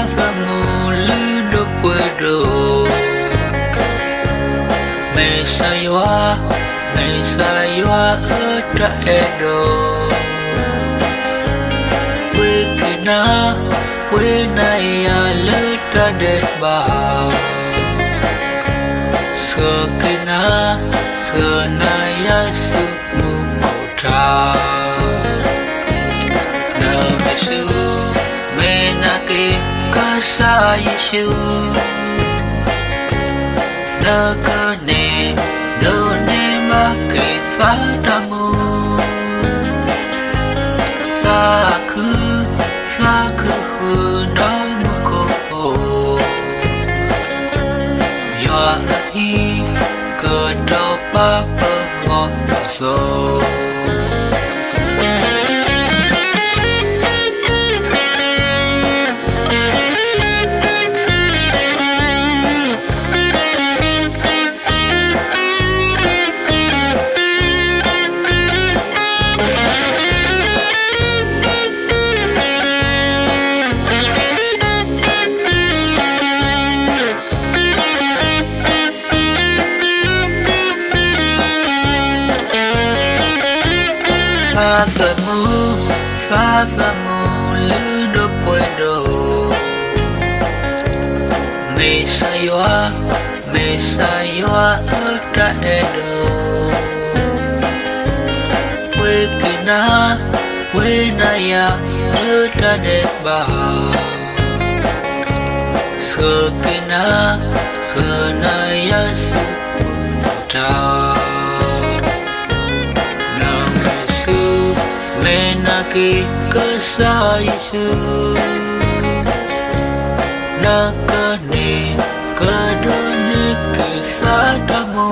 famulu do puedo me saywa tra edo we na ya le tra de ba Sena ya su mu kota na mesu menake kasa Yesu na kane do ne makri fatamu faku no muko ya hi kedopa pengoso Fafamulu do puedo me saywa tra edo we na ya tra de ba sena ya su ta menaki kasa Yesu nakane kadone kisadamu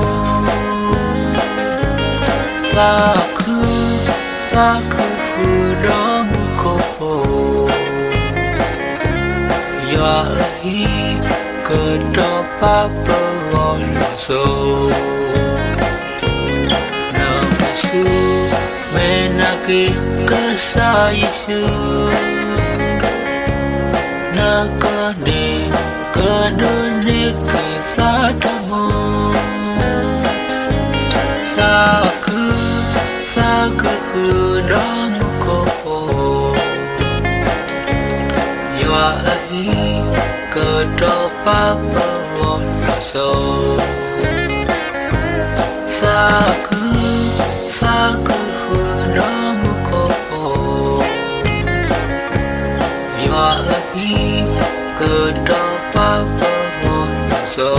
faku domu kopo ya hi kedopa pengoso namasu menaki kasa Yesu nakane kadone kisadamu faku domu kopo ya hi kedopa pengoso faku domu kopo ya hi kedopa pengoso